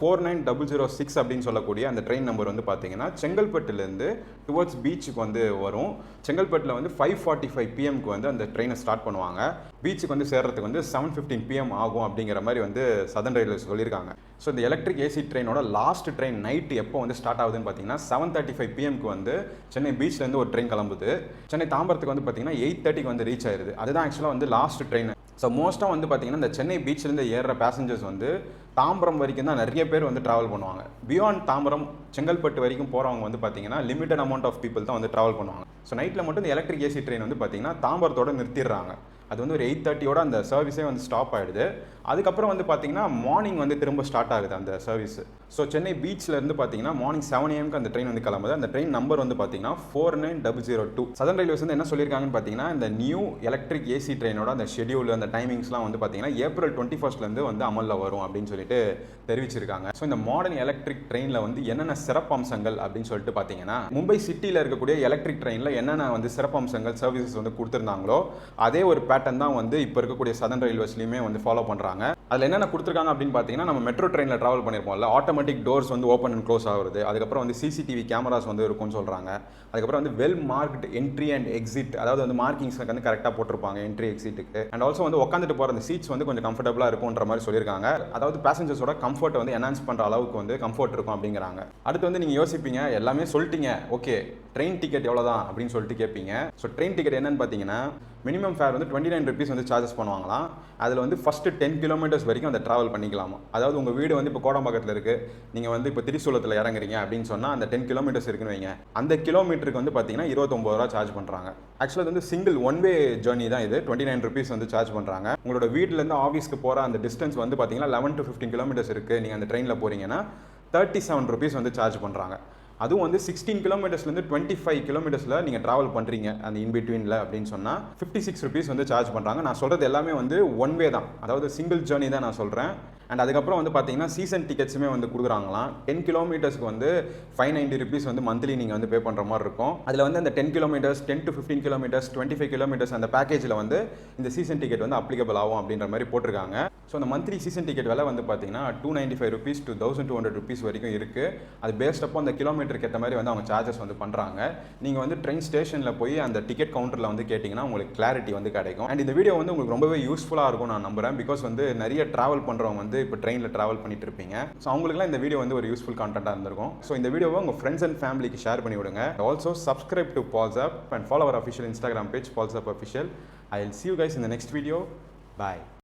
49006 அப்படின்னு சொல்லக்கூடிய அந்த ட்ரெயின் நம்பர் வந்து பார்த்தீங்கன்னா செங்கல்பட்டுலேருந்து டுவர்ட்ஸ் பீச்சுக்கு வந்து வரும். செங்கல்பட்டில் வந்து 5:45 பிஎம்க்கு வந்து அந்த ட்ரெயினை ஸ்டார்ட் பண்ணுவாங்க. பீச்சுக்கு வந்து சேர்றதுக்கு வந்து 7:15 பிஎம் ஆகும் அப்படிங்கிற மாதிரி வந்து சதர்ன் ரயில்வேஸ் சொல்லியிருக்காங்க. ஸோ இந்த எலக்ட்ரிக் ஏசி ட்ரெயினோட லாஸ்ட் ட்ரெயின் நைட்டு எப்போ வந்து ஸ்டார்ட் ஆகுதுன்னு பார்த்தீங்கன்னா 7:35 பிஎம்க்கு வந்து சென்னை பீச்லேருந்து ஒரு ட்ரெயின் கிளம்புது. சென்னை தாம்பரத்துக்கு வந்து பார்த்தீங்கன்னா 8:30க்கு வந்து ரீச் ஆயிருது. அதுதான் ஆக்சுவலாக வந்து லாஸ்ட் ட்ரெயின். ஸோ மோஸ்ட்டாக வந்து பார்த்தீங்கன்னா இந்த சென்னை பீச்லேருந்து ஏறுற பேசஞ்சர்ஸ் வந்து தாம்பரம் வரைக்கும் தான் நிறைய பேர் வந்து ட்ராவல் பண்ணுவாங்க. பியாண்ட் தாம்பரம் செங்கல்பட்டு வரைக்கும் போகிறவங்க வந்து பார்த்தீங்கன்னா லிமிட்டட் அமௌண்ட் ஆஃப் பீப்புள் தான் வந்து ட்ராவல் பண்ணுவாங்க. ஸோ நைட்டில் மட்டும் இந்த எலக்ட்ரிக் ஏசி ட்ரெயின் வந்து பார்த்தீங்கன்னா தாம்பரத்தோட நிறுத்திடுறாங்க. அது வந்து ஒரு 8:30யோட அந்த சர்வீஸே வந்து ஸ்டாப் ஆகிடுது. அதுக்கப்புறம் வந்து பார்த்தீங்கன்னா மார்னிங் வந்து திரும்ப ஸ்டார்ட் ஆகுது அந்த சர்வீஸ். ஸோ சென்னை பீச்லேருந்து பார்த்தீங்கன்னா மார்னிங் 7 AM அந்த ட்ரெயின் வந்து கிளம்புது. அந்த ட்ரெயின் நம்பர் வந்து பார்த்தீங்கன்னா 49002. சதர்ன் ரயில்வேஸ் வந்து என்ன சொல்லியிருக்காங்கன்னு பார்த்தீங்கன்னா இந்த நியூ எலக்ட்ரிக் ஏசி ட்ரெயினோட அந்த ஷெடியூல் அந்த டைமிங்ஸ்லாம் வந்து பார்த்தீங்கன்னா April 21 வந்து அமலில் வரும் அப்படின்னு சொல்லிட்டு தெரிவிச்சிருக்காங்க. ஸோ இந்த மாடர்ன் எலக்ட்ரிக் ட்ரெயினில் வந்து என்னென்ன சிறப்பம்சங்கள் அப்படின்னு சொல்லிட்டு பார்த்தீங்கன்னா மும்பை சிட்டியில் இருக்கக்கூடிய எலக்ட்ரிக் ட்ரெயினில் என்னென்ன வந்து சிறப்பம்சங்கள் சர்வீசஸ் வந்து கொடுத்துருந்தாங்களோ அதே ஒரு பேட்டர்ன் தான் வந்து இப்போ இருக்கக்கூடிய சதர்ன் ரயில்வேஸ்லையுமே வந்து ஃபாலோ பண்ணுறாங்க. அதில் என்னென்ன கொடுத்துருக்காங்க அப்படின்னு பார்த்தீங்கன்னா நம்ம மெட்ரோ ட்ரெயினில் ட்ராவல் பண்ணியிருப்போம்ல, ஆட்டோமேட்டிக் டோர்ஸ் வந்து ஓப்பன் அண்ட் க்ளோஸ் ஆகுறது, அதுக்கப்புறம் வந்து சிசிடிவி கேமராஸ் வந்து இருக்கும்னு சொல்கிறாங்க. அதுக்கப்புறம் வந்து well marked entry and exit, அதாவது வந்து மார்க்கிங்ஸ் வந்து கரெக்டாக போட்டிருப்பாங்க என்ட்ரி எக்ஸிட்டுக்கு. அண்ட் ஆல்சோ வந்து உட்காந்துட்டு போகிற அந்த சீட்ஸ் வந்து கொஞ்சம் கம்ஃபர்டபுளாக இருக்கும்ன்ற மாதிரி சொல்லியிருக்காங்க. அதாவது பேசஞ்சர்ஸோட கம்ஃபர்ட்டை வந்து என்ஹான்ஸ் பண்ணுற அளவுக்கு வந்து கம்ஃபர்ட் இருக்கும் அப்படிங்கிறாங்க. அடுத்து வந்து நீங்கள் யோசிப்பீங்க, எல்லாமே சொல்லிட்டீங்க, ஓகே ட்ரெயின் டிக்கெட் எவ்வளோ தான் அப்படின்னு சொல்லிட்டு கேட்பீங்க. ஸோ ட்ரெயின் டிக்கெட் என்னன்னு பார்த்தீங்கன்னா மினிமம் ஃபேர் வந்து 29 rupees வந்து சார்ஜஸ் பண்ணுவாங்களாம். அதில் வந்து ஃபஸ்ட்டு 10 kilometers வரைக்கும் அந்த ட்ராவல் பண்ணிக்கலாமா. அதாவது உங்கள் வீடு வந்து இப்போ கோடம்பாக்கத்தில் இருக்குது, நீங்கள் வந்து இப்போ திரிசூலத்தில் இறங்குறீங்க அப்படின்னு சொன்னால் அந்த 10 kilometers இருக்குன்னு வைங்க, அந்த கிலோமீட்டருக்கு வந்து பார்த்தீங்கன்னா 29 ரூபா சார்ஜ் பண்ணுறாங்க. ஆக்சுவலாக வந்து சிங்கிள் ஒன் வே ஜர்னி தான் இது. 29 rupees வந்து சார்ஜ் பண்ணுறாங்க. உங்களோட வீட்டிலேருந்து ஆஃபீஸ்க்கு போகிற அந்த டிஸ்டன்ஸ் வந்து பார்த்தீங்கன்னா 11 to 15 kilometers இருக்குது. நீங்கள் அந்த ட்ரெயினில் போகிறீங்கன்னா 37 rupees வந்து சார்ஜ் பண்ணுறாங்க. அதுவும் வந்து 16 kilometersலேருந்து 25 kilometersல நீங்கள் ட்ராவல் பண்ணுறீங்க அந்த இன்பிட்வீனில் அப்படின்னு சொன்னால் 56 rupees வந்து சார்ஜ் பண்ணுறாங்க. நான் சொல்கிறது எல்லாமே வந்து ஒன் வே தான், அதாவது சிங்கிள் ஜேர்னி தான் நான் சொல்கிறேன். அண்ட் அதுக்கப்புறம் வந்து பார்த்தீங்கன்னா சீசன் டிக்கெட்ஸுமே வந்து கொடுக்குறாங்களாம். 10 kilometersக்கு வந்து 590 rupees வந்து மந்த்லி நீங்கள் வந்து பே பண்ணுற மாதிரி இருக்கும். அதில் வந்து அந்த 10 kilometers, 10 to 15 kilometers, 25 kilometers அந்த பேக்கேஜில் வந்து இந்த சீசன் டிக்கெட் வந்து அப்ளிகபிள் ஆகும் அப்படின்ற மாதிரி போட்டிருக்காங்க. ஸோ அந்த மந்த்லி சீசன் டிக்கெட் விலை வந்து பார்த்தீங்கன்னா 295 rupees to 1200 rupees வரைக்கும் இருக்குது. அது பேஸ்ட் அப்போ அந்த கிலோமீட்டருக்கு ஏற்ற மாதிரி வந்து அவங்க சார்ஜஸ் வந்து பண்ணுறாங்க. நீங்கள் வந்து ட்ரெயின் ஸ்டேஷனில் போய் அந்த டிக்கெட் கவுண்டரில் வந்து கேட்டிங்கன்னா உங்களுக்கு கிளாரிட்டி வந்து கிடைக்கும். அண்ட் இந்த வீடியோ வந்து உங்களுக்கு ரொம்பவே யூஸ்ஃபுல்லாக இருக்கும் நான் நம்புகிறேன். பிகாஸ் வந்து நிறைய ட்ராவல் பண்ணுறவங்க வந்து இப்போ ட்ரெயினில் ட்ராவல் பண்ணிட்டு இருப்பீங்க. ஸோ அவங்களுக்குலாம் இந்த வீடியோ வந்து ஒரு யூஸ்ஃபுல் கான்டென்ட்டாக இருந்திருக்கும். ஸோ இந்த வீடியோவை உங்கள் ஃப்ரெண்ட்ஸ் அண்ட் ஃபேமிலிக்கு ஷேர் பண்ணி விடுங்க. Also subscribe to Pulseup and follow our official Instagram page Pulseup Official. I will see you guys in the next video. Bye.